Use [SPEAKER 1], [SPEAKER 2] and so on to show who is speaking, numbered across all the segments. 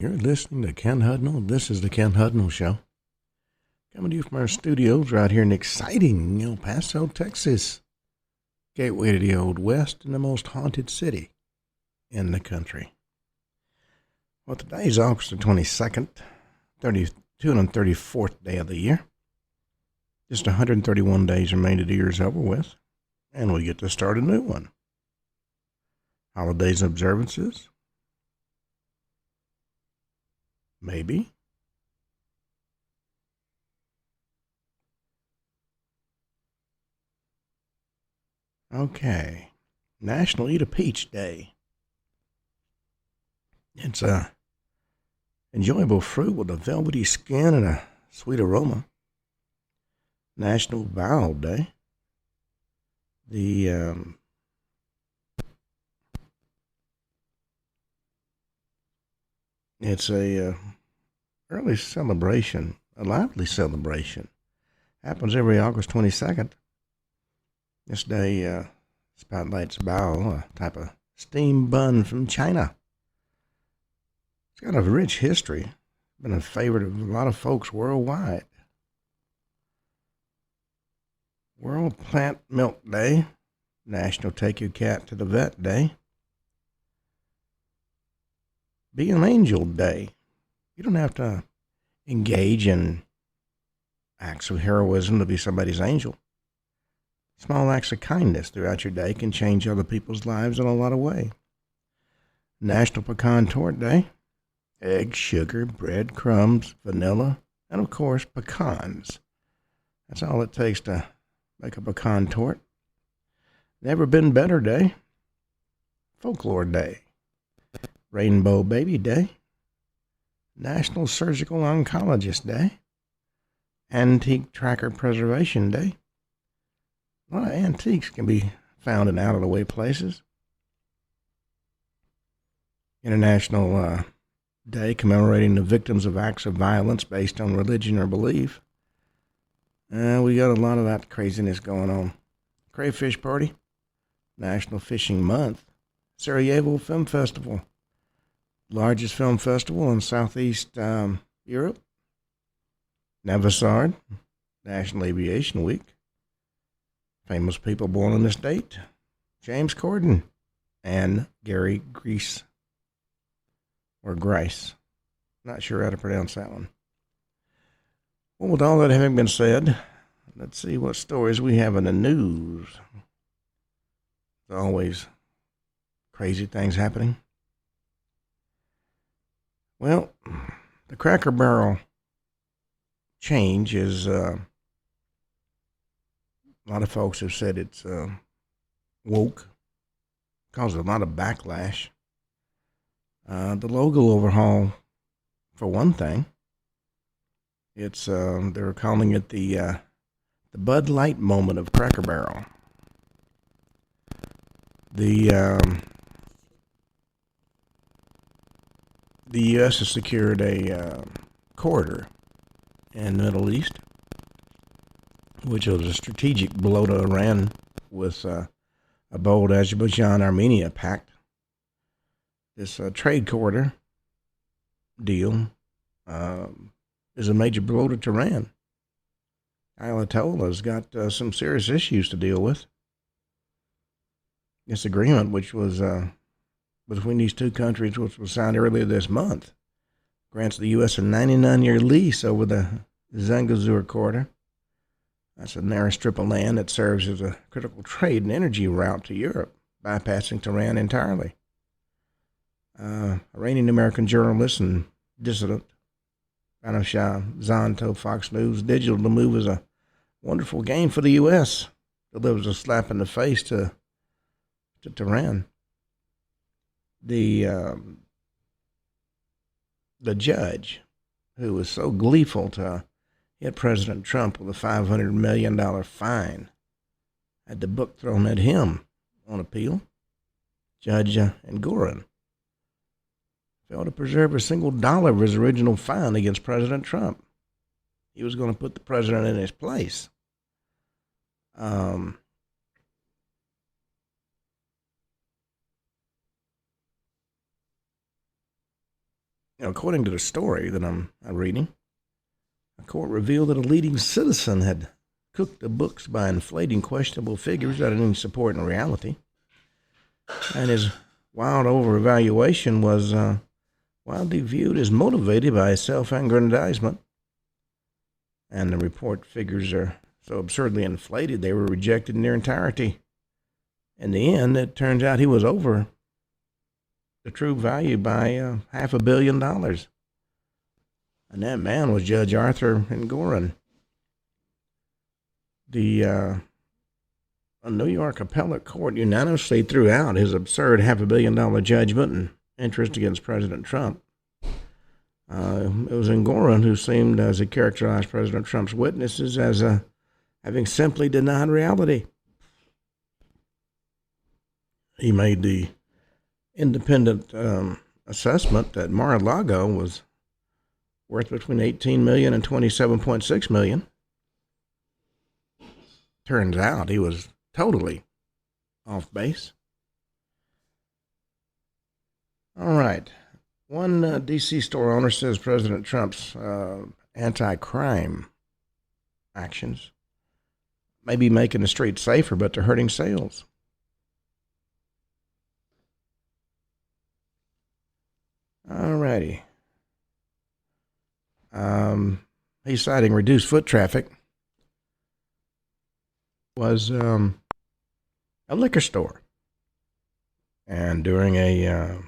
[SPEAKER 1] You're listening to Ken Hudnall. This is the Ken Hudnall Show. Coming to you from our studios right here in exciting El Paso, Texas. Gateway to the Old West and the most haunted city in the country. Well, today is August the 22nd, 234th day of the year. Just 131 days remain to the year's over with, and we get to start a new one. Holidays and observances? Maybe. Okay. National Eat a Peach Day. It's a enjoyable fruit with a velvety skin and a sweet aroma. National Vowel Day. It's a early celebration, a lively celebration. Happens every August 22nd. This day spotlights bao, a type of steam bun from China. It's got a rich history. Been a favorite of a lot of folks worldwide. World Plant Milk Day. National Take Your Cat to the Vet Day. Be an Angel Day. You don't have to engage in acts of heroism to be somebody's angel. Small acts of kindness throughout your day can change other people's lives in a lot of ways. National Pecan Torte Day. Eggs, sugar, bread, crumbs, vanilla, and of course, pecans. That's all it takes to make a pecan torte. Never Been Better Day. Folklore Day. Rainbow Baby Day. National Surgical Oncologist Day. Antique Tracker Preservation Day. A lot of antiques can be found in out-of-the-way places. International Day commemorating the victims of acts of violence based on religion or belief. We got a lot of that craziness going on. Crayfish Party. National Fishing Month. Sarajevo Film Festival. Largest film festival in Southeast Europe. Navasard. National Aviation Week. Famous people born on this date. James Corden and Gary Grice. Or Grice. Not sure how to pronounce that one. Well, with all that having been said, let's see what stories we have in the news. There's always crazy things happening. Well, the Cracker Barrel change is... a lot of folks have said it's woke, caused a lot of backlash. The logo overhaul, for one thing, it's they're calling it the Bud Light moment of Cracker Barrel. The U.S. has secured a corridor in the Middle East, which was a strategic blow to Iran with a bold Azerbaijan-Armenia pact. This trade corridor deal is a major blow to Tehran. Ayatollah's got some serious issues to deal with. This agreement, which was between these two countries, which was signed earlier this month, grants the U.S. a 99-year lease over the Zangezur corridor. That's a narrow strip of land that serves as a critical trade and energy route to Europe, bypassing Tehran entirely. Iranian-American journalist and dissident Rana Shahzan told Fox News Digital the move is a wonderful gain for the U.S. Delivers a slap in the face to Tehran. The judge, who was so gleeful to hit President Trump with a $500 million fine, had the book thrown at him on appeal. Judge Engoron failed to preserve a single dollar of his original fine against President Trump. He was going to put the president in his place. According to the story that I'm reading, a court revealed that a leading citizen had cooked the books by inflating questionable figures without any support in reality. And his wild overvaluation was widely viewed as motivated by self-aggrandizement. And the report figures are so absurdly inflated, they were rejected in their entirety. In the end, it turns out he was over the true value by $500 million. And that man was Judge Arthur Engoron. The New York appellate court unanimously threw out his absurd $500 million judgment and interest against President Trump. It was Engoron who seemed, as he characterized President Trump's witnesses, as having simply denied reality. He made the independent assessment that Mar-a-Lago was worth between $18 million and $27.6 million. Turns out he was totally off base. All right. One D.C. store owner says President Trump's anti-crime actions may be making the streets safer, but they're hurting sales. All righty. He's citing reduced foot traffic. Was a liquor store, and during a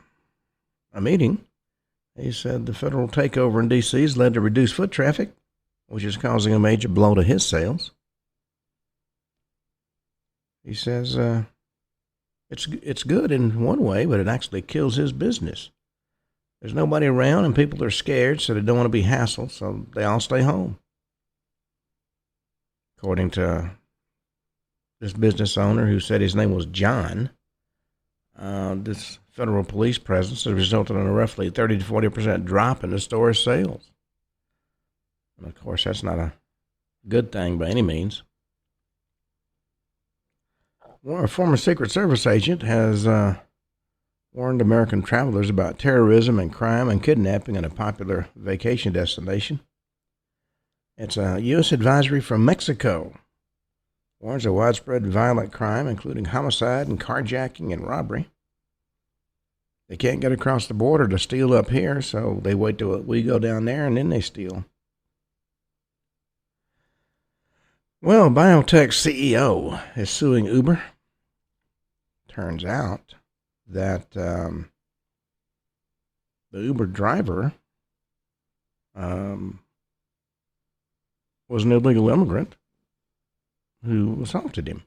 [SPEAKER 1] meeting, he said the federal takeover in D.C. has led to reduced foot traffic, which is causing a major blow to his sales. He says it's good in one way, but it actually kills his business. There's nobody around, and people are scared, so they don't want to be hassled, so they all stay home. According to this business owner, who said his name was John, this federal police presence has resulted in a roughly 30 to 40% drop in the store's sales. And of course, that's not a good thing by any means. Well, a former Secret Service agent has warned American travelers about terrorism and crime and kidnapping at a popular vacation destination. It's a U.S. advisory from Mexico. Warns of widespread violent crime, including homicide and carjacking and robbery. They can't get across the border to steal up here, so they wait till we go down there and then they steal. Well, biotech CEO is suing Uber. Turns out that the Uber driver was an illegal immigrant who assaulted him.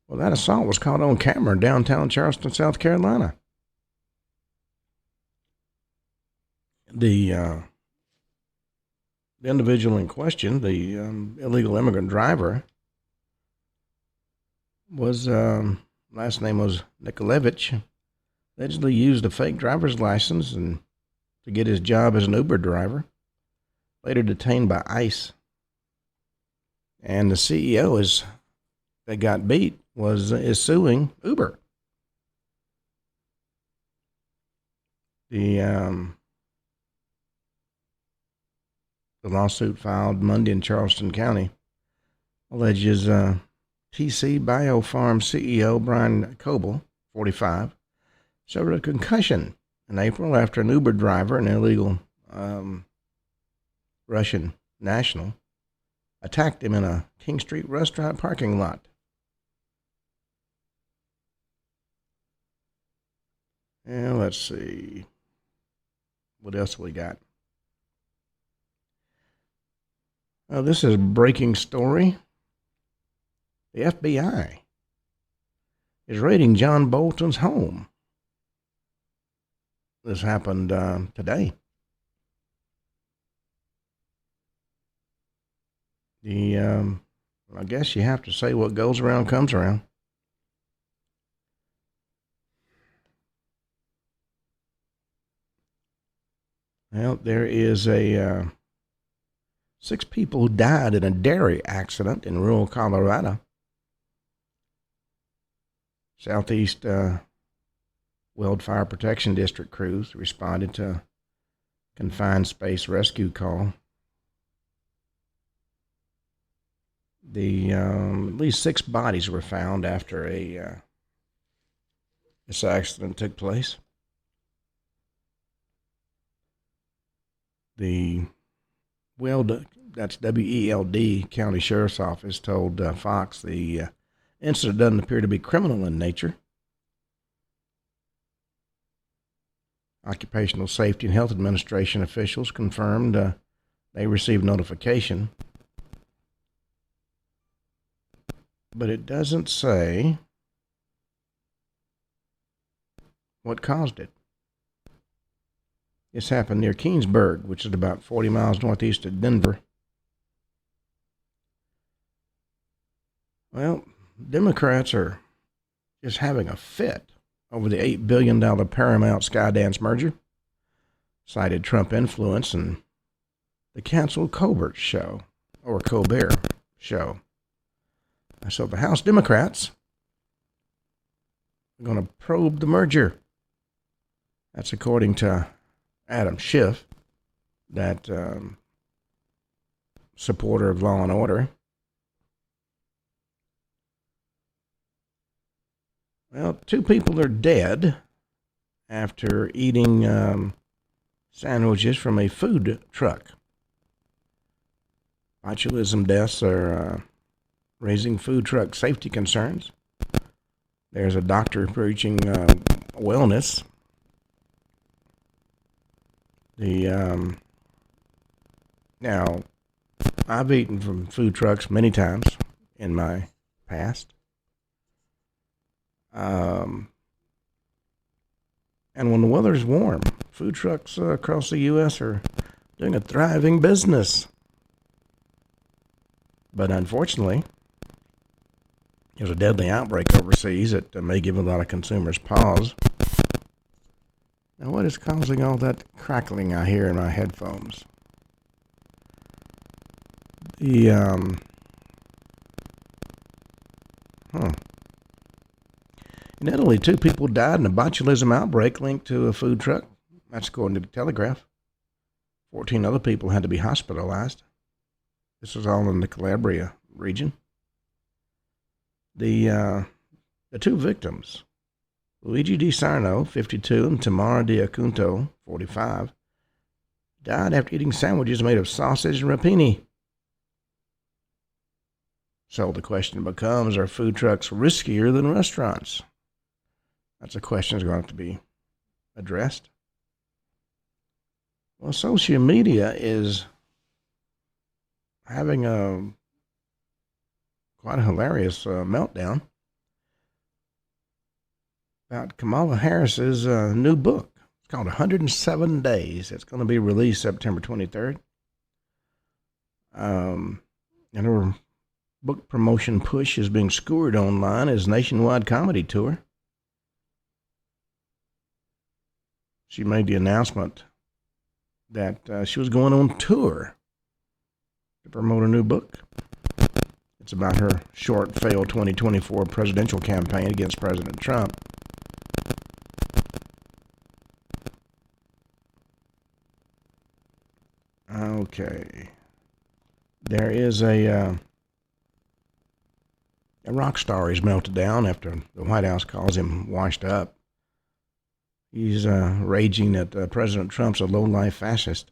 [SPEAKER 1] Well, that assault was caught on camera in downtown Charleston, South Carolina. The individual in question, the illegal immigrant driver, was last name was Nikolevich. Allegedly used a fake driver's license and to get his job as an Uber driver. Later detained by ICE. And the CEO that got beat is suing Uber. The lawsuit filed Monday in Charleston County alleges TC Biofarm CEO Brian Coble, 45, suffered a concussion in April after an Uber driver, an illegal Russian national, attacked him in a King Street restaurant parking lot. And let's see. What else we got? This is a breaking story. The FBI is raiding John Bolton's home. This happened today. I guess you have to say what goes around comes around. Well, there is 6 people who died in a dairy accident in rural Colorado. Southeast Wildfire Protection District crews responded to confined space rescue call. At least 6 bodies were found after this accident took place. That's WELD County Sheriff's Office told Fox the incident doesn't appear to be criminal in nature. Occupational Safety and Health Administration officials confirmed they received notification, but it doesn't say what caused it. This happened near Keansburg, which is about 40 miles northeast of Denver. Well, Democrats are just having a fit over the $8 billion Paramount Skydance merger, cited Trump influence in the canceled Colbert show. So the House Democrats are going to probe the merger. That's according to Adam Schiff, that supporter of law and order. Well, 2 people are dead after eating sandwiches from a food truck. Botulism deaths are raising food truck safety concerns. There's a doctor preaching wellness. Now, I've eaten from food trucks many times in my past. And when the weather's warm, food trucks across the U.S. are doing a thriving business. But unfortunately, there's a deadly outbreak overseas that may give a lot of consumers pause. Now, what is causing all that crackling I hear in my headphones? In Italy, 2 people died in a botulism outbreak linked to a food truck. That's according to the Telegraph. 14 other people had to be hospitalized. This was all in the Calabria region. The 2 victims, Luigi Di Sarno, 52, and Tamara Diacunto, 45, died after eating sandwiches made of sausage and rapini. So the question becomes, are food trucks riskier than restaurants? That's a question that's going to have to be addressed. Well, social media is having quite a hilarious meltdown about Kamala Harris's new book. It's called 107 Days. It's going to be released September 23rd. And her book promotion push is being scored online as nationwide comedy tour. She made the announcement that she was going on tour to promote a new book. It's about her short, failed 2024 presidential campaign against President Trump. Okay. There is a rock star is melted down after the White House calls him washed up. He's raging that President Trump's a low-life fascist.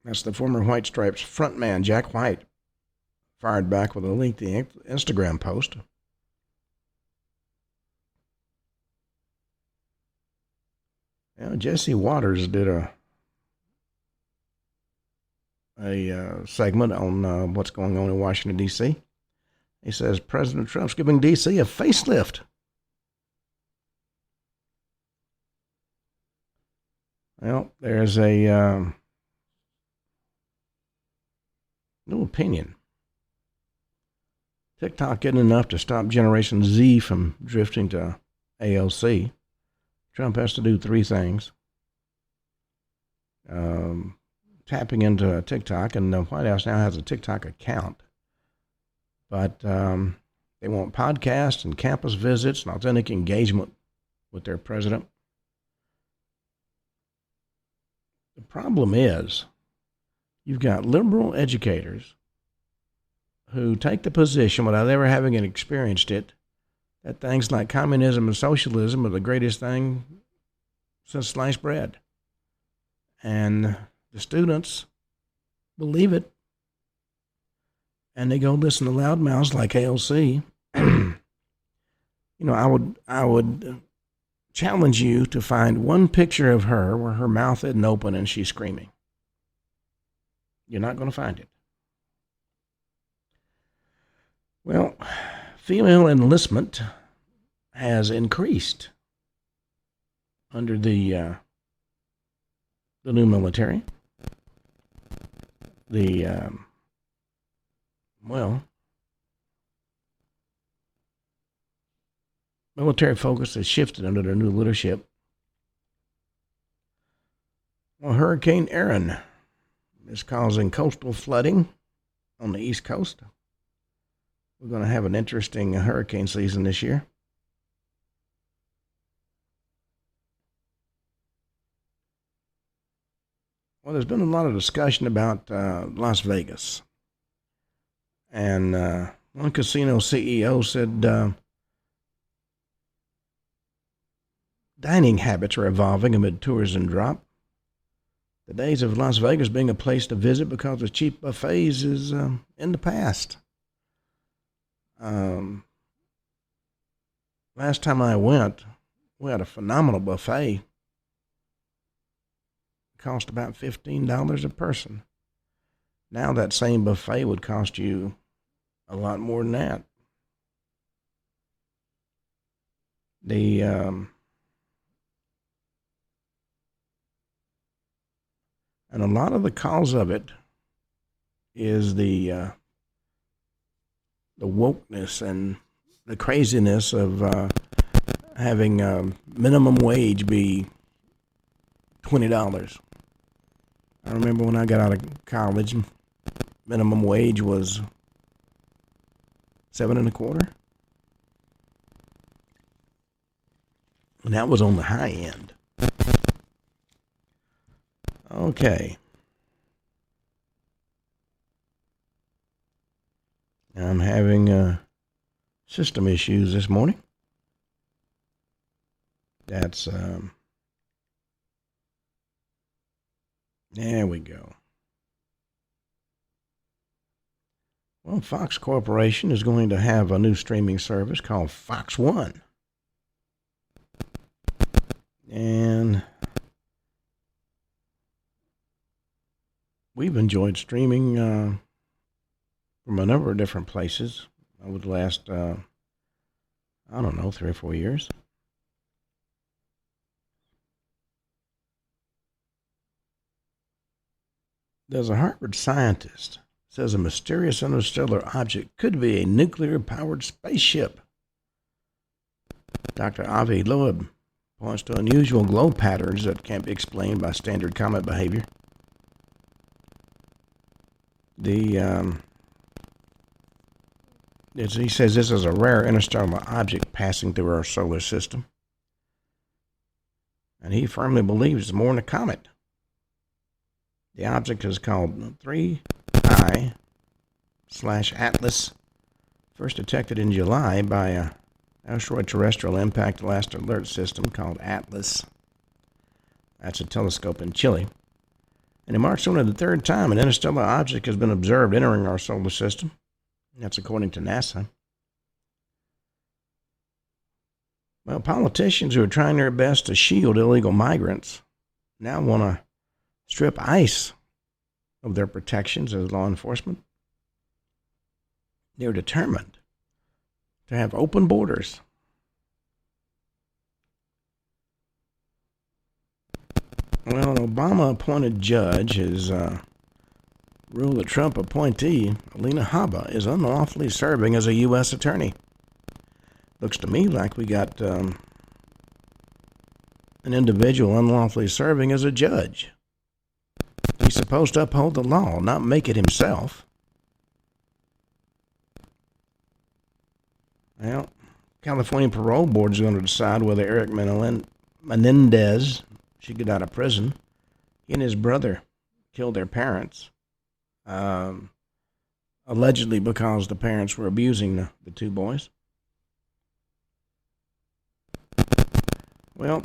[SPEAKER 1] That's the former White Stripes frontman, Jack White, fired back with a lengthy Instagram post. Jesse Waters did a segment on what's going on in Washington, D.C. He says President Trump's giving D.C. a facelift. Well, there's a new opinion. TikTok isn't enough to stop Generation Z from drifting to AOC. Trump has to do 3 things. Tapping into TikTok, and the White House now has a TikTok account. But they want podcasts and campus visits and authentic engagement with their president. problem is you've got liberal educators who take the position without ever having experienced it that things like communism and socialism are the greatest thing since sliced bread. And the students believe it. And they go listen to loudmouths like AOC. I would challenge you to find one picture of her where her mouth isn't open and she's screaming. You're not going to find it. Well, female enlistment has increased under the new military. Military focus has shifted under their new leadership. Well, Hurricane Erin is causing coastal flooding on the East Coast. We're going to have an interesting hurricane season this year. Well, there's been a lot of discussion about Las Vegas. And one casino CEO said dining habits are evolving amid tourism drop. The days of Las Vegas being a place to visit because of cheap buffets is in the past. Last time I went, we had a phenomenal buffet. It cost about $15 a person. Now that same buffet would cost you a lot more than that. And a lot of the cause of it is the wokeness and the craziness of having minimum wage be $20. I remember when I got out of college, minimum wage was $7.25, and that was on the high end. Okay. I'm having system issues this morning. That's, there we go. Well, Fox Corporation is going to have a new streaming service called Fox One. And we've enjoyed streaming from a number of different places over the last, 3 or 4 years. There's a Harvard scientist says a mysterious interstellar object could be a nuclear-powered spaceship. Dr. Avi Loeb points to unusual glow patterns that can't be explained by standard comet behavior. He says this is a rare interstellar object passing through our solar system. And he firmly believes it's more than a comet. The object is called 3I/Atlas, first detected in July by an asteroid terrestrial impact last alert system called Atlas. That's a telescope in Chile. And it marks only the third time an interstellar object has been observed entering our solar system. That's according to NASA. Well, politicians who are trying their best to shield illegal migrants now want to strip ICE of their protections as law enforcement. They're determined to have open borders. Well, an Obama-appointed judge has ruled that Trump appointee Alina Habba is unlawfully serving as a U.S. attorney. Looks to me like we got an individual unlawfully serving as a judge. He's supposed to uphold the law, not make it himself. Well, California Parole Board is going to decide whether Eric Menendez should get out of prison He and his brother killed their parents, allegedly because the parents were abusing the two boys. Well,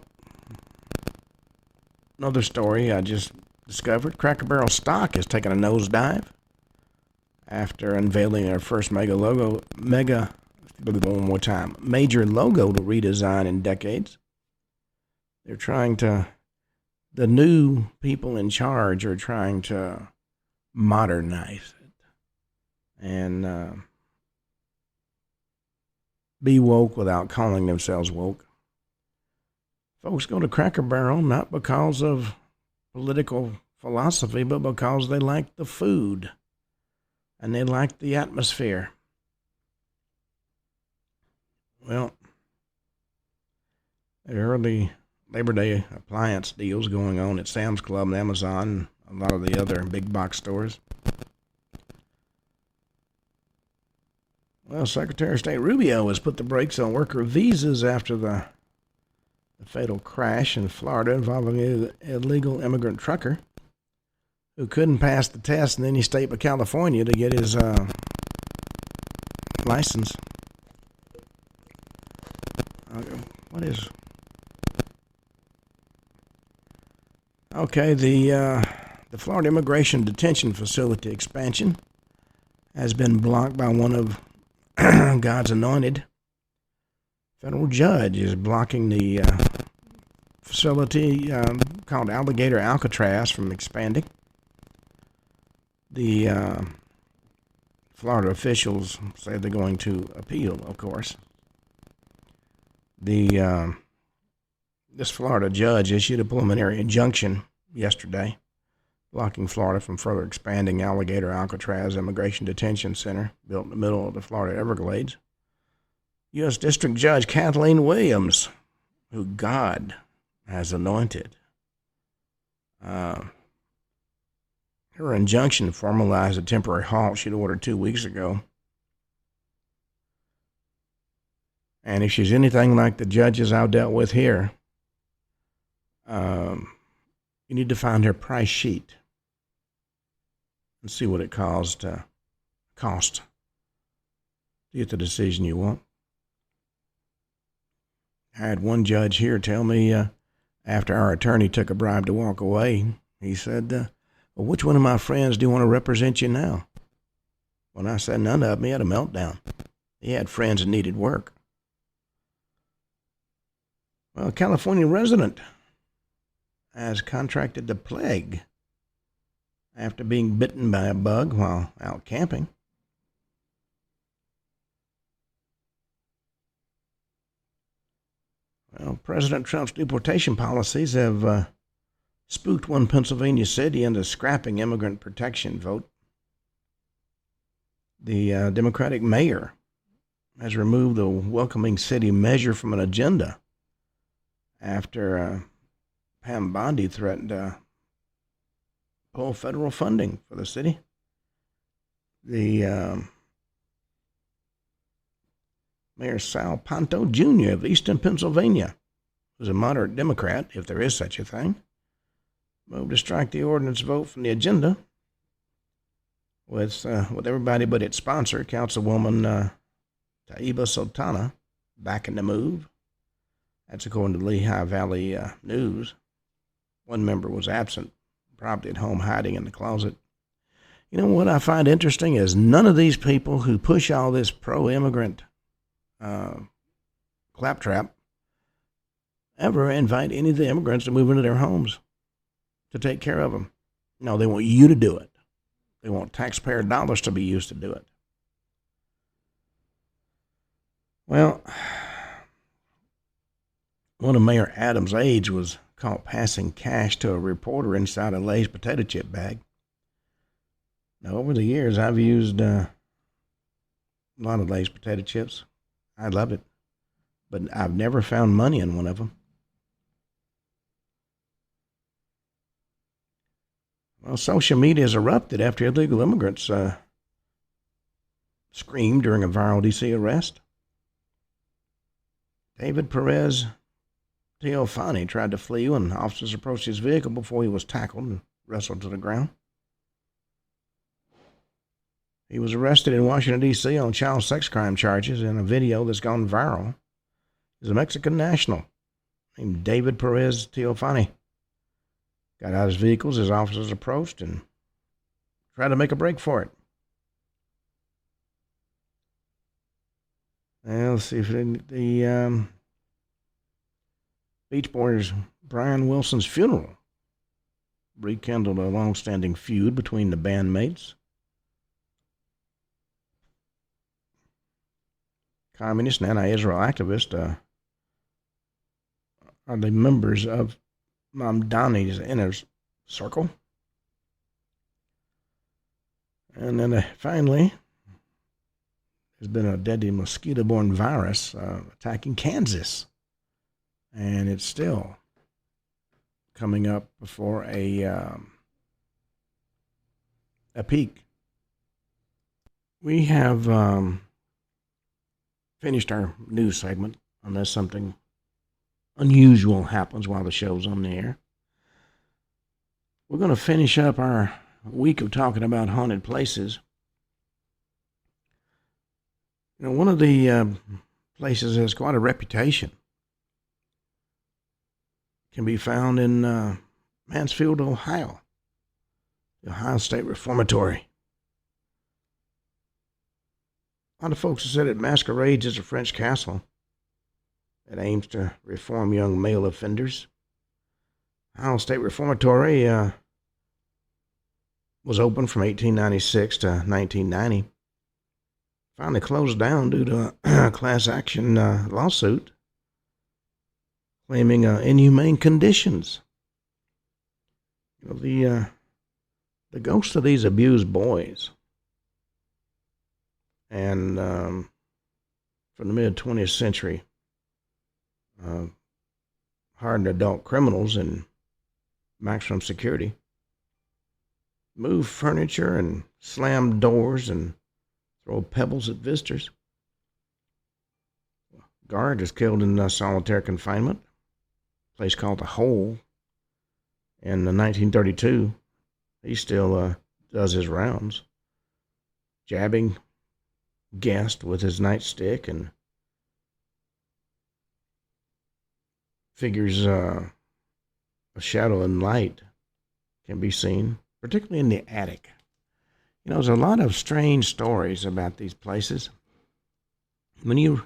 [SPEAKER 1] another story I just discovered. Cracker Barrel stock has taken a nosedive after unveiling their first major logo redesign in decades. They're trying to, the new people in charge are trying to modernize it and be woke without calling themselves woke. Folks go to Cracker Barrel not because of political philosophy, but because they like the food and they like the atmosphere. Well, there are the Labor Day appliance deals going on at Sam's Club and Amazon and a lot of the other big box stores. Well, Secretary of State Rubio has put the brakes on worker visas after the fatal crash in Florida involving an illegal immigrant trucker who couldn't pass the test in any state but California to get his license. What is... Okay, the Florida Immigration Detention Facility expansion has been blocked by one of God's anointed. Federal judge is blocking the facility called Alligator Alcatraz from expanding. The Florida officials say they're going to appeal, of course. This Florida judge issued a preliminary injunction yesterday, blocking Florida from further expanding Alligator Alcatraz Immigration Detention Center, built in the middle of the Florida Everglades. U.S. District Judge Kathleen Williams, who God has anointed, her injunction formalized a temporary halt she'd ordered 2 weeks ago. And if she's anything like the judges I've dealt with here, you need to find her price sheet and see what it cost to get the decision you want. I had one judge here tell me after our attorney took a bribe to walk away, he said, well, which one of my friends do you want to represent you now? When I said none of them, he had a meltdown. He had friends that needed work. Well, a California resident has contracted the plague after being bitten by a bug while out camping. Well, President Trump's deportation policies have spooked one Pennsylvania city into scrapping immigrant protection vote. The Democratic mayor has removed the welcoming city measure from an agenda after Pam Bondi threatened to pull federal funding for the city. The Mayor Sal Ponto Jr. of Easton, Pennsylvania, who's a moderate Democrat, if there is such a thing, moved to strike the ordinance vote from the agenda with everybody but its sponsor, Councilwoman Taiba Sultana, backing the move. That's according to Lehigh Valley News. One member was absent, probably at home hiding in the closet. You know what I find interesting is none of these people who push all this pro-immigrant claptrap ever invite any of the immigrants to move into their homes to take care of them. No, they want you to do it. They want taxpayer dollars to be used to do it. Well, one of Mayor Adams' aides was caught passing cash to a reporter inside a Lay's potato chip bag. Now, over the years, I've used a lot of Lay's potato chips. I love it, but I've never found money in one of them. Well, social media has erupted after illegal immigrants screamed during a viral D.C. arrest. David Perez Teofani tried to flee when officers approached his vehicle before he was tackled and wrestled to the ground. He was arrested in Washington, D.C. on child sex crime charges in a video that's gone viral. He's a Mexican national named David Perez Teofani. Got out of his vehicles as officers approached and tried to make a break for it. And let's see if the Beach Boys' Brian Wilson's funeral rekindled a long-standing feud between the bandmates. Communist and anti-Israel activists are the members of Mamdani's inner circle. And then finally, there's been a deadly mosquito-borne virus attacking Kansas. And it's still coming up before a peak. We have finished our news segment, unless something unusual happens while the show's on the air. We're going to finish up our week of talking about haunted places. You know, one of the places has quite a reputation. Can be found in Mansfield, Ohio, the Ohio State Reformatory. A lot of folks have said it masquerades as a French castle that aims to reform young male offenders. Ohio State Reformatory was open from 1896 to 1990. Finally closed down due to a class action lawsuit claiming inhumane conditions. You know, the ghosts of these abused boys and from the mid-20th century, hardened adult criminals in maximum security, move furniture and slam doors and throw pebbles at visitors. Guard is killed in solitary confinement, a place called The Hole, in 1932. He still does his rounds, jabbing guests with his nightstick, and figures of shadow and light can be seen, particularly in the attic. You know, there's a lot of strange stories about these places. When you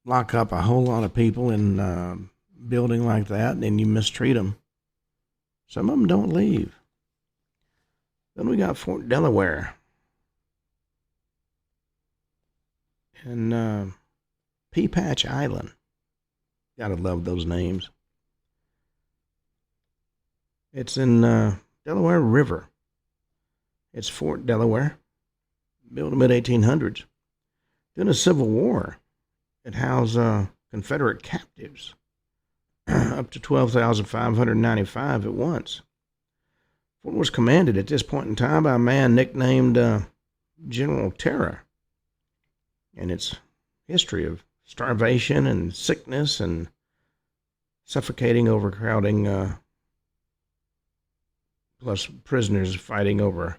[SPEAKER 1] lock up a whole lot of people in a building like that and you mistreat them, some of them don't leave. Then we got Fort Delaware and Pea Patch Island. Gotta love those names. It's in Delaware River. It's Fort Delaware, built in the mid-1800s. During the Civil War, it housed Confederate captives, up to 12,595 at once. Fort was commanded at this point in time by a man nicknamed General Terror, and its history of starvation and sickness and suffocating, overcrowding, plus prisoners fighting over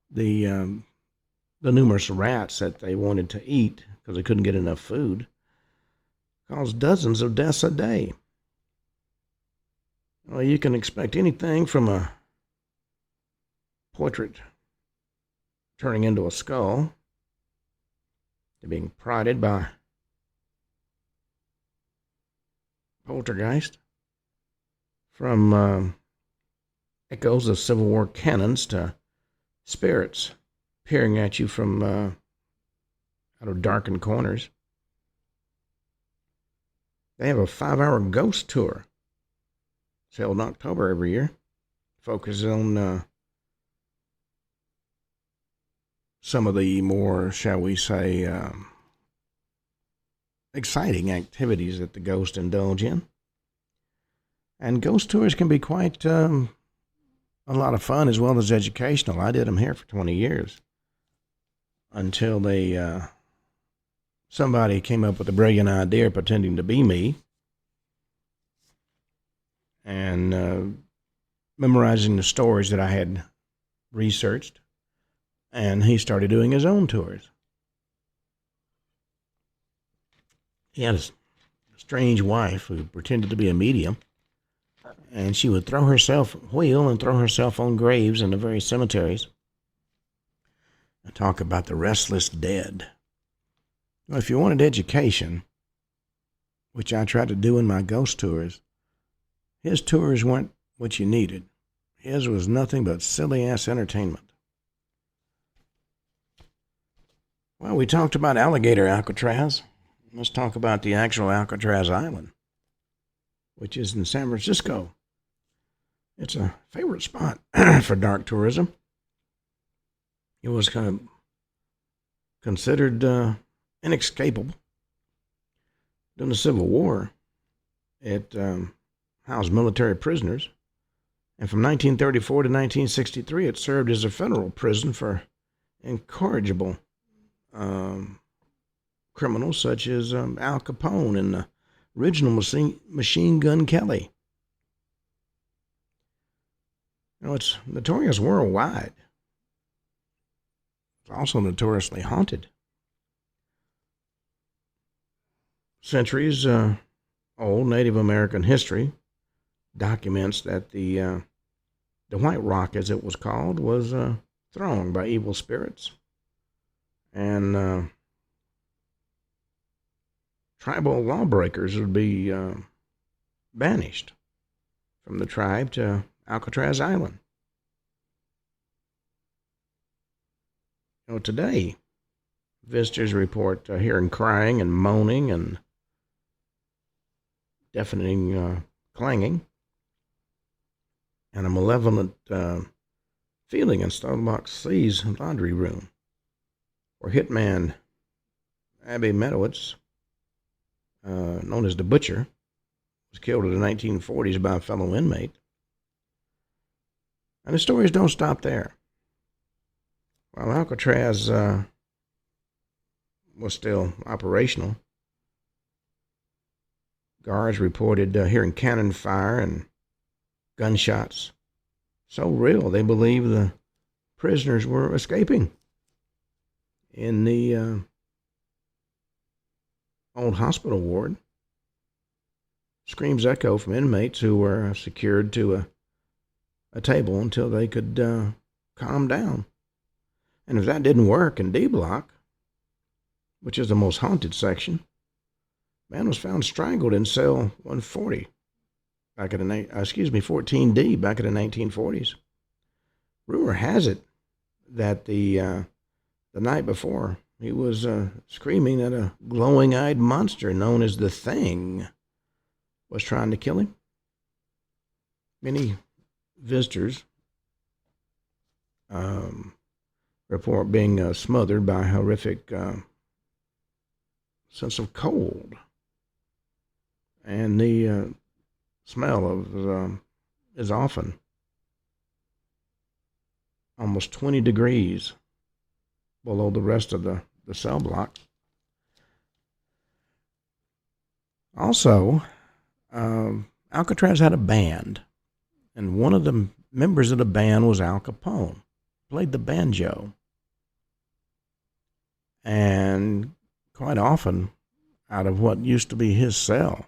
[SPEAKER 1] the numerous rats that they wanted to eat because they couldn't get enough food, caused dozens of deaths a day. Well, you can expect anything from a portrait turning into a skull to being prodded by poltergeist, from echoes of Civil War cannons to spirits peering at you from out of darkened corners. They have a 5-hour ghost tour. It's held in October every year. Focuses on some of the more, shall we say, exciting activities that the ghosts indulge in. And ghost tours can be quite a lot of fun as well as educational. I did them here for 20 years until they somebody came up with a brilliant idea pretending to be me and memorizing the stories that I had researched, and he started doing his own tours. He had a strange wife who pretended to be a medium, and she would wheel and throw herself on graves in the very cemeteries and talk about the restless dead. Well, if you wanted education, which I tried to do in my ghost tours, his tours weren't what you needed. His was nothing but silly-ass entertainment. Well, we talked about alligator Alcatraz. Let's talk about the actual Alcatraz Island, which is in San Francisco. It's a favorite spot for dark tourism. It was kind of considered inescapable. During the Civil War, it housed military prisoners, and from 1934 to 1963, it served as a federal prison for incorrigible criminals such as Al Capone and the original Machine Gun Kelly. You know, it's notorious worldwide. It's also notoriously haunted. Centuries old Native American history documents that the White Rock, as it was called, was thronged by evil spirits, and tribal lawbreakers would be banished from the tribe to Alcatraz Island. You know, today, visitors report hearing crying and moaning and deafening clanging, and a malevolent feeling in Starbucks C's laundry room, where hitman Abby Medowitz, known as the Butcher, was killed in the 1940s by a fellow inmate. And the stories don't stop there. While Alcatraz was still operational, guards reported hearing cannon fire and gunshots so real they believed the prisoners were escaping. In the old hospital ward, screams echo from inmates who were secured to a table until they could calm down. And if that didn't work in D Block, which is the most haunted section, man was found strangled in cell 140 back in the 14D back in the 1940s. Rumor has it that the night before, he was screaming that a glowing-eyed monster known as the Thing was trying to kill him. Many visitors report being smothered by a horrific sense of cold, and the smell of is often almost 20 degrees below the rest of the cell block. Also, Alcatraz had a band, and one of the members of the band was Al Capone, played the banjo. And quite often, out of what used to be his cell,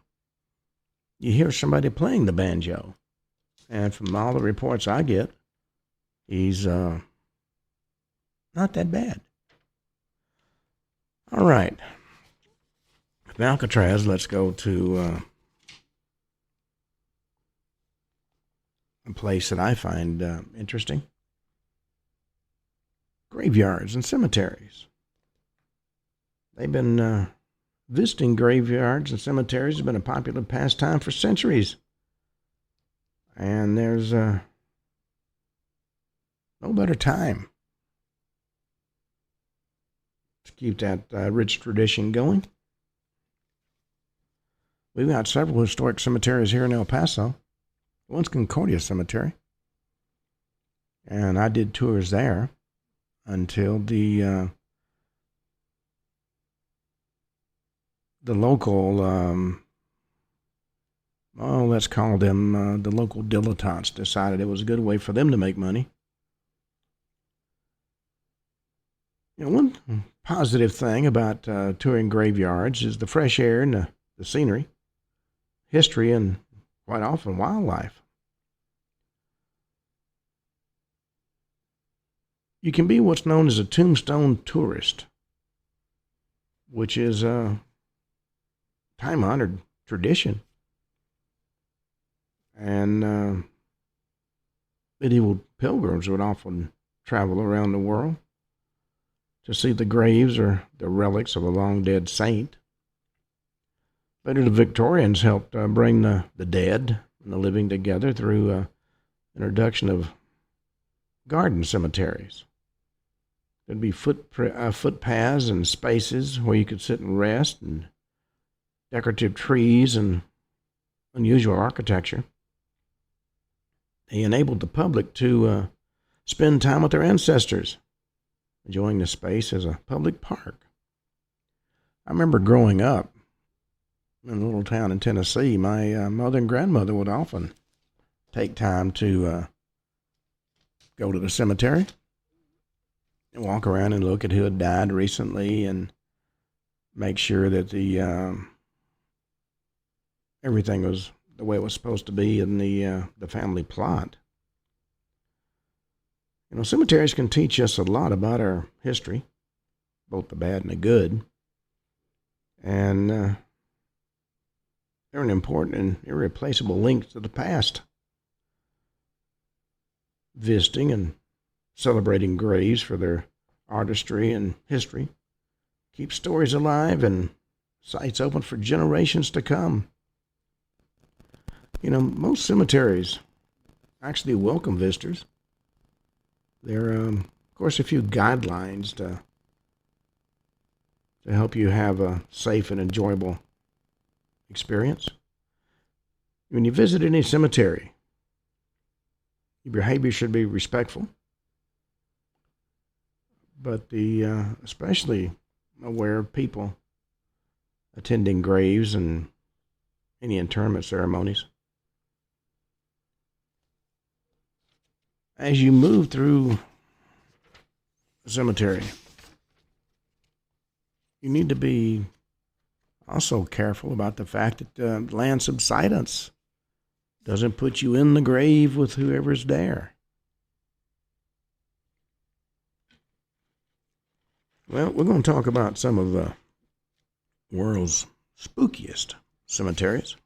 [SPEAKER 1] you hear somebody playing the banjo. And from all the reports I get, he's not that bad. All right. From Alcatraz, let's go to a place that I find interesting. Graveyards and cemeteries. They've been visiting graveyards and cemeteries has been a popular pastime for centuries. And there's no better time to keep that rich tradition going. We've got several historic cemeteries here in El Paso. One's Concordia Cemetery, and I did tours there until the the local, let's call them the local dilettantes, decided it was a good way for them to make money. One positive thing about touring graveyards is the fresh air and the scenery, history, and quite often wildlife. You can be what's known as a tombstone tourist, which is a time-honored tradition. And medieval pilgrims would often travel around the world to see the graves or the relics of a long-dead saint. Later, the Victorians helped bring the dead and the living together through introduction of garden cemeteries. There'd be footpaths and spaces where you could sit and rest, and decorative trees and unusual architecture. They enabled the public to spend time with their ancestors, enjoying the space as a public park. I remember growing up in a little town in Tennessee, my mother and grandmother would often take time to go to the cemetery and walk around and look at who had died recently and make sure that everything was the way it was supposed to be in the family plot. Cemeteries can teach us a lot about our history, both the bad and the good. And they're an important and irreplaceable link to the past. Visiting and celebrating graves for their artistry and history keeps stories alive and sites open for generations to come. Most cemeteries actually welcome visitors. There are, of course, a few guidelines to help you have a safe and enjoyable experience. When you visit any cemetery, your behavior should be respectful, but especially aware of people attending graves and any interment ceremonies. As you move through the cemetery, you need to be also careful about the fact that land subsidence doesn't put you in the grave with whoever's there. Well, we're going to talk about some of the world's spookiest cemeteries.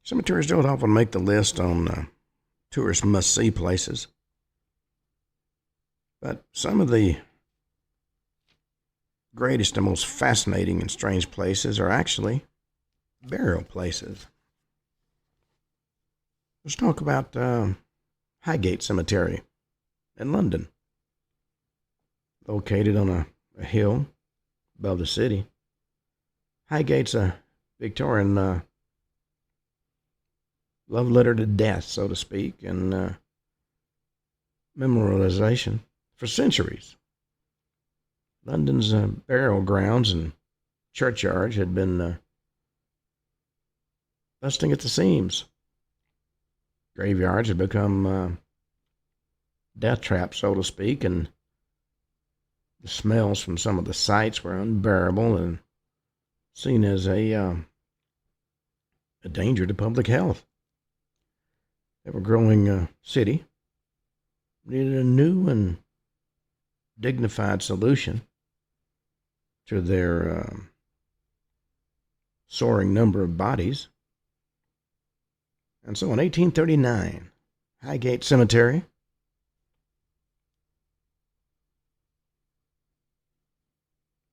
[SPEAKER 1] Cemeteries don't often make the list on tourist must-see places, but some of the greatest and most fascinating and strange places are actually burial places. Let's talk about Highgate Cemetery in London. Located on a hill above the city, Highgate's a Victorian love letter to death, so to speak, and memorialization for centuries. London's burial grounds and churchyards had been busting at the seams. Graveyards had become death traps, so to speak, and the smells from some of the sites were unbearable and seen as a danger to public health. The ever-growing city needed a new and dignified solution to their soaring number of bodies. And so in 1839, Highgate Cemetery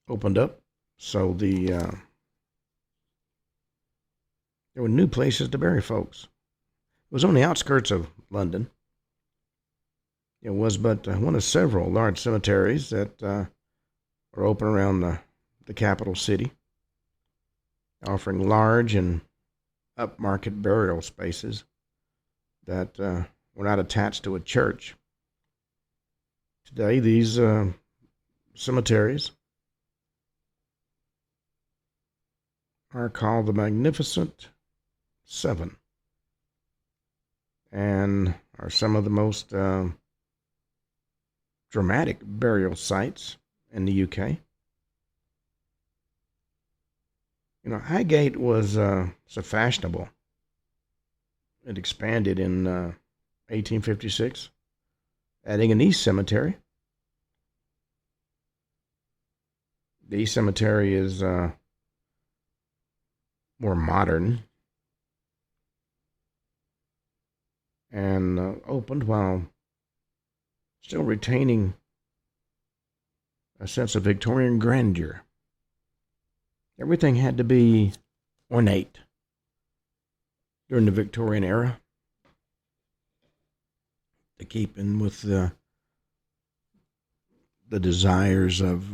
[SPEAKER 1] opened up, so there were new places to bury folks. It was on the outskirts of London. It was but one of several large cemeteries that are open around the capital city, offering large and upmarket burial spaces that were not attached to a church. Today, these cemeteries are called the Magnificent Seven and are some of the most dramatic burial sites in the UK. Highgate was so fashionable. It expanded in 1856, adding an East Cemetery. The East Cemetery is more modern and opened while still retaining a sense of Victorian grandeur. Everything had to be ornate during the Victorian era to keep in with the desires of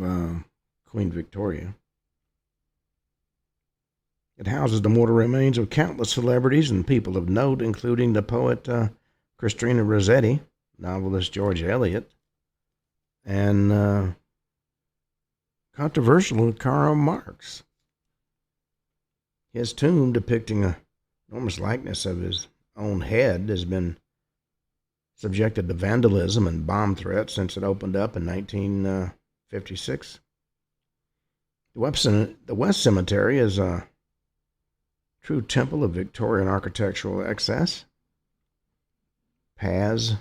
[SPEAKER 1] Queen Victoria. It houses the mortal remains of countless celebrities and people of note, including the poet Christina Rossetti, novelist George Eliot, and controversial Karl Marx. His tomb, depicting an enormous likeness of his own head, has been subjected to vandalism and bomb threats since it opened up in 1956. The West Cemetery is a true temple of Victorian architectural excess. Paths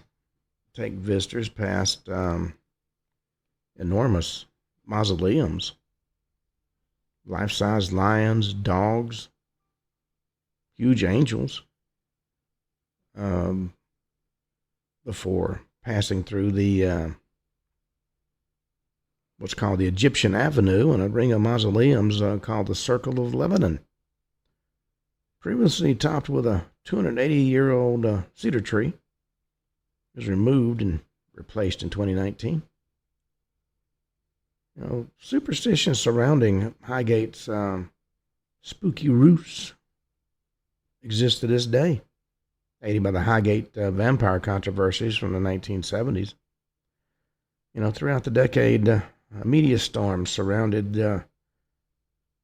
[SPEAKER 1] take visitors past enormous mausoleums, life-size lions, dogs, huge angels, before passing through the what's called the Egyptian Avenue and a ring of mausoleums called the Circle of Lebanon. Previously topped with a 280-year-old cedar tree, was removed and replaced in 2019. Superstitions surrounding Highgate's spooky roots exist to this day, aided by the Highgate vampire controversies from the 1970s. Throughout the decade, a media storm surrounded the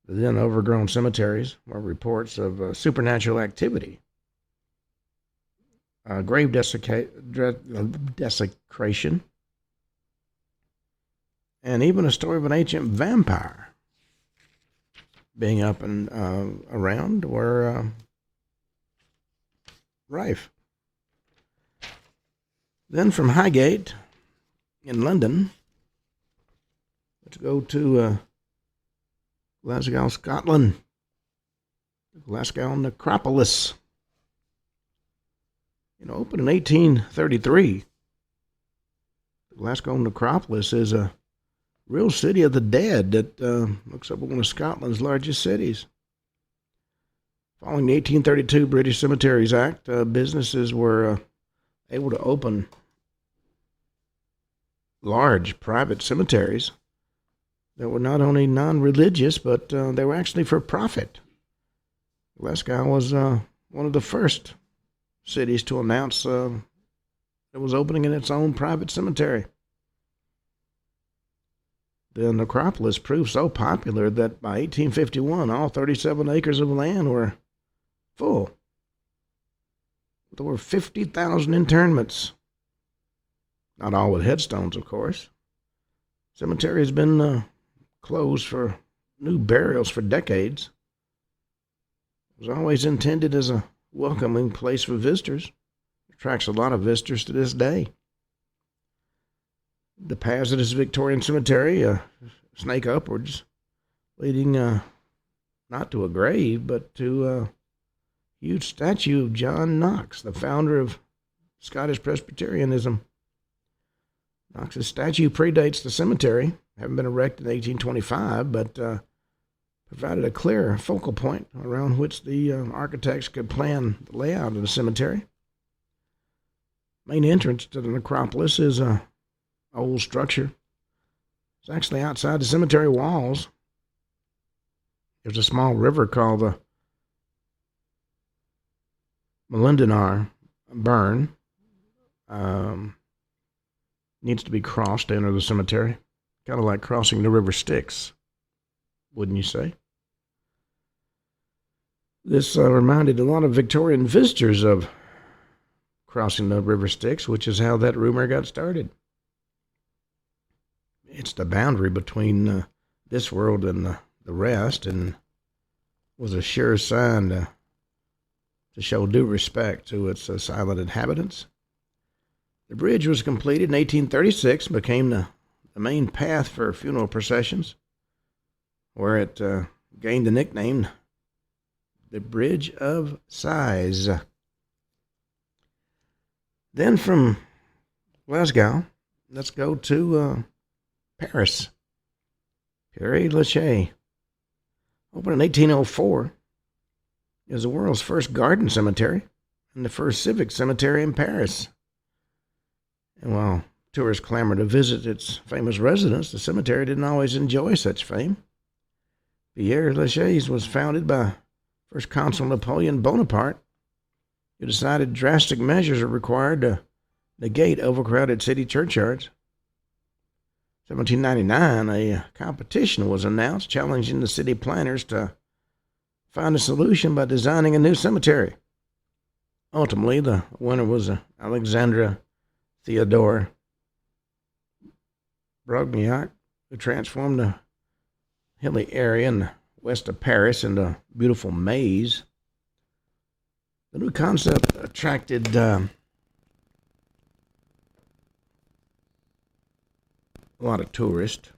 [SPEAKER 1] then overgrown cemeteries, where reports of supernatural activity, grave desecration, and even a story of an ancient vampire being up and around were rife. Then from Highgate in London, let's go to Glasgow, Scotland. Glasgow Necropolis. Opened in 1833. The Glasgow Necropolis is a real city of the dead that looks like one of Scotland's largest cities. Following the 1832 British Cemeteries Act, businesses were able to open large private cemeteries that were not only non-religious, but they were actually for profit. Glasgow was one of the first cities to announce it was opening in its own private cemetery. The necropolis proved so popular that by 1851, all 37 acres of land were full. There were 50,000 interments. Not all with headstones, of course. Cemetery has been closed for new burials for decades. It was always intended as a welcoming place for visitors. It attracts a lot of visitors to this day. The paths of this Victorian cemetery snake upwards, leading not to a grave, but to a huge statue of John Knox, the founder of Scottish Presbyterianism. Knox's statue predates the cemetery, having been erected in 1825, but provided a clear focal point around which the architects could plan the layout of the cemetery. Main entrance to the necropolis is a old structure. It's actually outside the cemetery walls. There's a small river called the Melindinar Burn. Needs to be crossed to enter the cemetery. Kind of like crossing the river Styx, wouldn't you say? This reminded a lot of Victorian visitors of crossing the River Styx, which is how that rumor got started. It's the boundary between this world and the rest, and was a sure sign to show due respect to its silent inhabitants. The bridge was completed in 1836 and became the main path for funeral processions, where it gained the nickname the Bridge of Sighs. Then from Glasgow, let's go to Paris. Père Lachaise, opened in 1804, is the world's first garden cemetery and the first civic cemetery in Paris. And while tourists clamored to visit its famous residence, the cemetery didn't always enjoy such fame. Père Lachaise was founded by First Consul Napoleon Bonaparte, who decided drastic measures are required to negate overcrowded city churchyards. 1799, a competition was announced challenging the city planners to find a solution by designing a new cemetery. Ultimately, the winner was Alexandra Theodore Brogniart, who transformed the hilly area in the west of Paris into a beautiful maze. The new concept attracted a lot of tourists,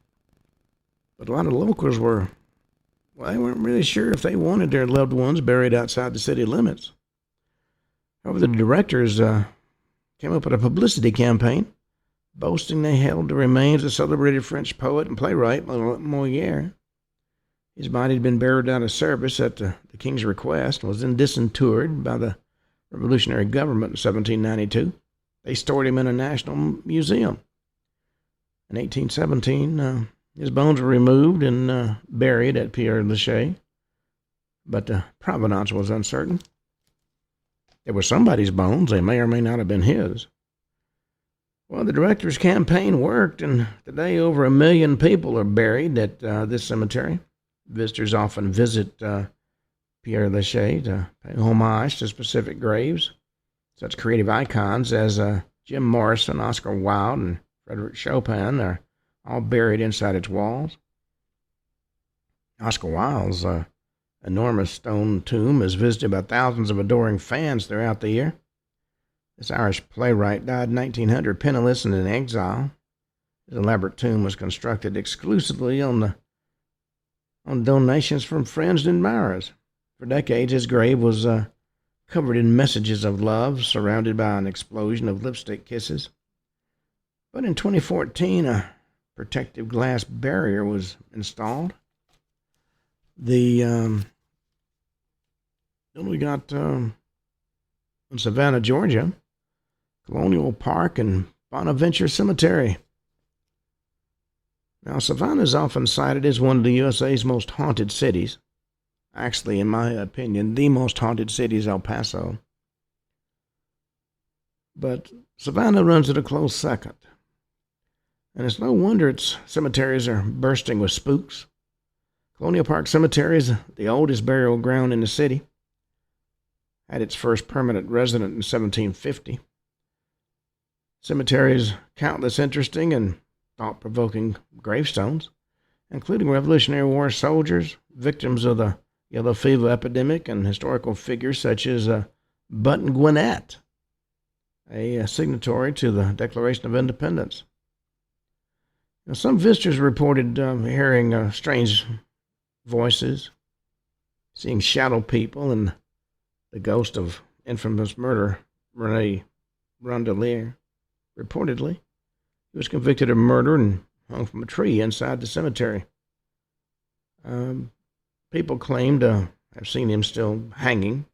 [SPEAKER 1] but a lot of locals they weren't really sure if they wanted their loved ones buried outside the city limits. However, the directors came up with a publicity campaign boasting they held the remains of celebrated French poet and playwright Molière. His body had been buried out of service at the king's request and was then disinterred by the revolutionary government in 1792. They stored him in a national museum. In 1817, his bones were removed and buried at Père Lachaise, but the provenance was uncertain. They were somebody's bones. They may or may not have been his. Well, the director's campaign worked, and today over 1 million people are buried at this cemetery. Visitors often visit Père Lachaise to pay homage to specific graves. Such creative icons as Jim Morrison, Oscar Wilde, and Frederick Chopin are all buried inside its walls. Oscar Wilde's enormous stone tomb is visited by thousands of adoring fans throughout the year. This Irish playwright died in 1900, penniless and in exile. His elaborate tomb was constructed exclusively on donations from friends and admirers. For decades, his grave was covered in messages of love, surrounded by an explosion of lipstick kisses. But in 2014, a protective glass barrier was installed. Then we got in Savannah, Georgia, Colonial Park and Bonaventure Cemetery. Now, Savannah is often cited as one of the USA's most haunted cities. Actually, in my opinion, the most haunted city is El Paso. But Savannah runs at a close second. And it's no wonder its cemeteries are bursting with spooks. Colonial Park Cemetery is the oldest burial ground in the city. Had its first permanent resident in 1750. Cemeteries countless interesting and thought-provoking gravestones, including Revolutionary War soldiers, victims of the yellow fever epidemic, and historical figures such as Button Gwinnett, a signatory to the Declaration of Independence. Now, some visitors reported hearing strange voices, seeing shadow people, and the ghost of infamous murderer Rene Rondelet. Reportedly, he was convicted of murder and hung from a tree inside the cemetery. People claim to have seen him still hanging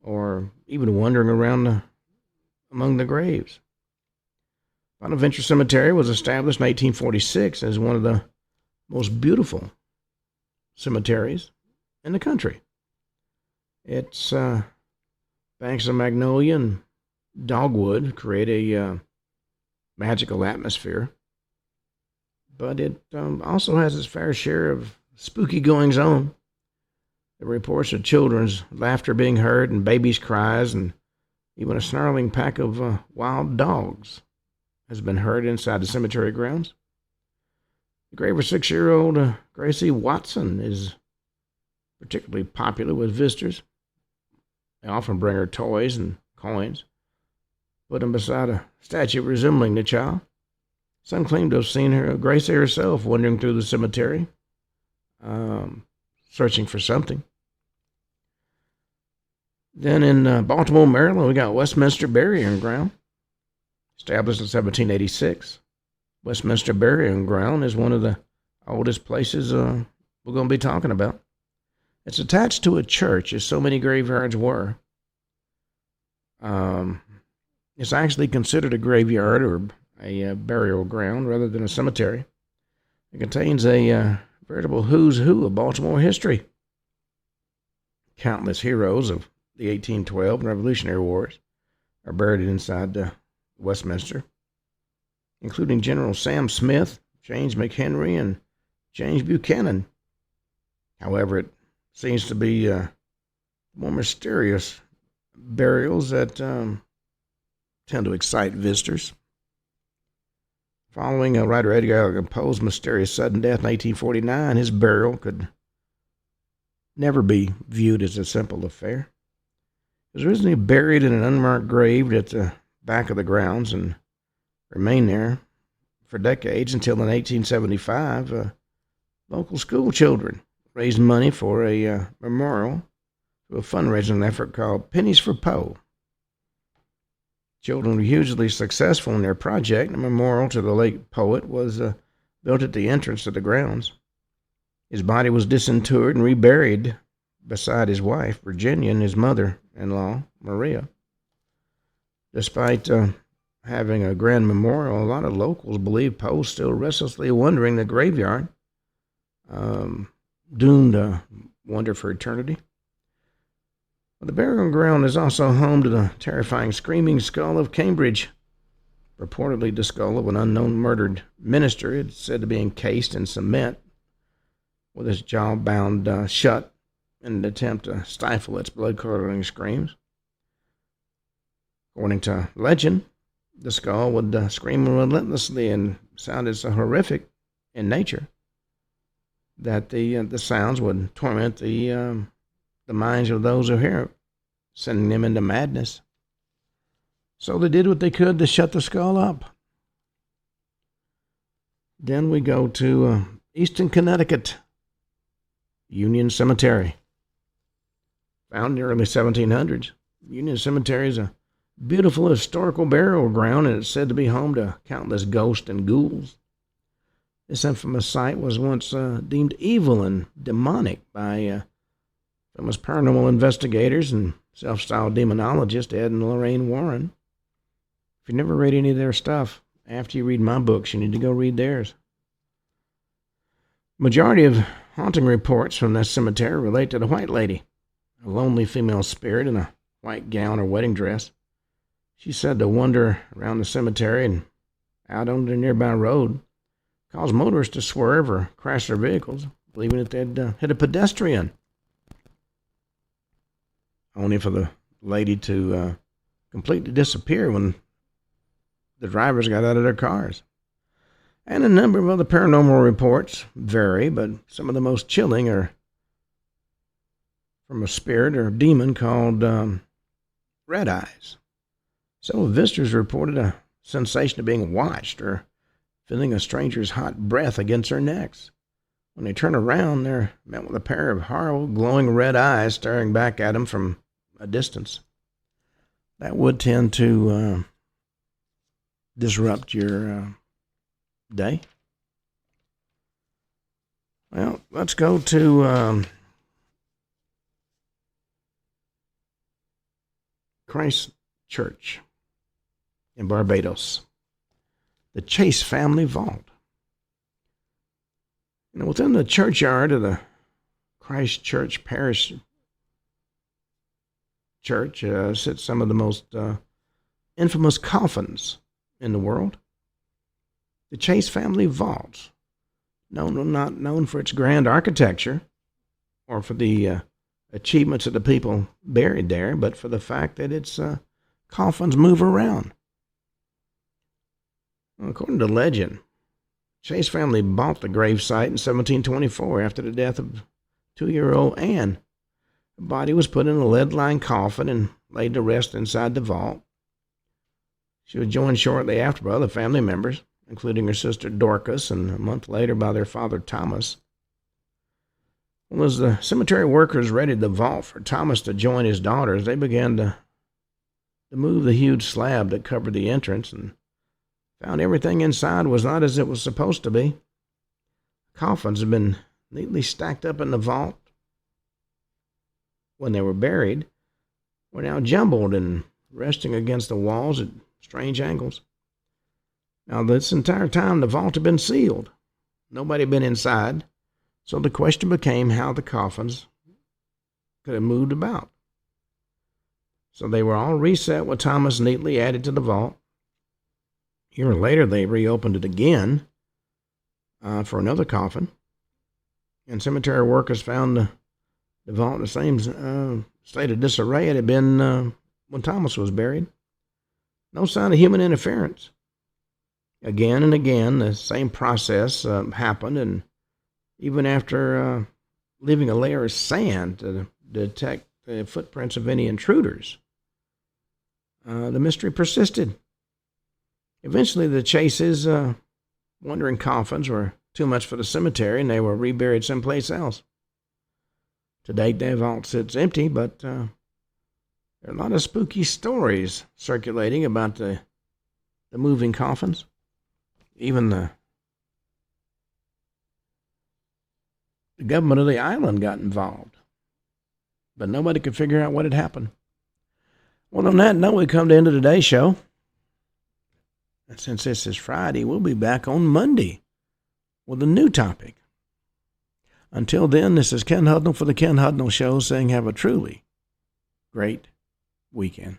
[SPEAKER 1] or even wandering around among the graves. Bonaventure Cemetery was established in 1846 as one of the most beautiful cemeteries in the country. Its banks of magnolia and dogwood create a magical atmosphere, but it also has its fair share of spooky goings-on. There were reports of children's laughter being heard and babies' cries, and even a snarling pack of wild dogs has been heard inside the cemetery grounds. The grave of 6-year-old Gracie Watson is particularly popular with visitors. They often bring her toys and coins, put them beside a statue resembling the child. Some claim to have seen Gracie herself, wandering through the cemetery, searching for something. Then in Baltimore, Maryland, we got Westminster Burying Ground, established in 1786. Westminster Burying Ground is one of the oldest places we're going to be talking about. It's attached to a church, as so many graveyards were. It's actually considered a graveyard or a burial ground rather than a cemetery. It contains a veritable who's who of Baltimore history. Countless heroes of the 1812 and Revolutionary Wars are buried inside Westminster, including General Sam Smith, James McHenry, and James Buchanan. However, it seems to be more mysterious burials that tend to excite visitors. Following writer Edgar Allan Poe's mysterious sudden death in 1849, his burial could never be viewed as a simple affair. He was originally buried in an unmarked grave at the back of the grounds and remained there for decades until in 1875, local school children raised money for a memorial to a fundraising effort called Pennies for Poe. Children were hugely successful in their project. A memorial to the late poet was built at the entrance to the grounds. His body was disinterred and reburied beside his wife, Virginia, and his mother-in-law, Maria. Despite having a grand memorial, a lot of locals believe Poe still restlessly wandering the graveyard, doomed to wander for eternity. But the burial ground is also home to the terrifying Screaming Skull of Cambridge, purportedly the skull of an unknown murdered minister. It's said to be encased in cement with its jaw bound shut in an attempt to stifle its blood-curdling screams. According to legend, the skull would scream relentlessly and sounded so horrific in nature that the sounds would torment the minds of those who hear it, sending them into madness. So they did what they could to shut the skull up. Then we go to Easton, Connecticut, Union Cemetery. Found in the early 1700s, Union Cemetery is a beautiful historical burial ground, and it's said to be home to countless ghosts and ghouls. This infamous site was once deemed evil and demonic by famous paranormal investigators and self-styled demonologist Ed and Lorraine Warren. If you never read any of their stuff, after you read my books, you need to go read theirs. Majority of haunting reports from this cemetery relate to the White Lady, a lonely female spirit in a white gown or wedding dress. She's said to wander around the cemetery and out on the nearby road, cause motorists to swerve or crash their vehicles, believing that they'd hit a pedestrian, only for the lady to completely disappear when the drivers got out of their cars. And a number of other paranormal reports vary, but some of the most chilling are from a spirit or demon called Red Eyes. Several visitors reported a sensation of being watched or feeling a stranger's hot breath against their necks. When they turn around, they're met with a pair of horrible, glowing red eyes staring back at them from a distance. That would tend to disrupt your day. Well, let's go to Christ Church in Barbados, the Chase family vault. Within the churchyard of the Christ Church Parish Church sits some of the most infamous coffins in the world. The Chase family vault, not known for its grand architecture or for the achievements of the people buried there, but for the fact that its coffins move around. Well, according to legend, Chase family bought the gravesite in 1724 after the death of 2-year-old Anne. The body was put in a lead-lined coffin and laid to rest inside the vault. She was joined shortly after by other family members, including her sister Dorcas, and a month later by their father Thomas. Well, as the cemetery workers readied the vault for Thomas to join his daughters, they began to move the huge slab that covered the entrance and found everything inside was not as it was supposed to be. Coffins had been neatly stacked up in the vault when they were buried, were now jumbled and resting against the walls at strange angles. Now, this entire time, the vault had been sealed. Nobody had been inside, so the question became how the coffins could have moved about. So they were all reset with Thomas neatly added to the vault. A year later, they reopened it again for another coffin, and cemetery workers found the vault in the same state of disarray it had been when Thomas was buried. No sign of human interference. Again and again, the same process happened, and even after leaving a layer of sand to detect the footprints of any intruders, the mystery persisted. Eventually, the Chase's wandering coffins were too much for the cemetery, and they were reburied someplace else. To date, their vault sits empty, but there are a lot of spooky stories circulating about the moving coffins. Even the government of the island got involved, but nobody could figure out what had happened. Well, on that note, we come to the end of today's show. And since this is Friday, we'll be back on Monday with a new topic. Until then, this is Ken Hudnall for the Ken Hudnall Show saying have a truly great weekend.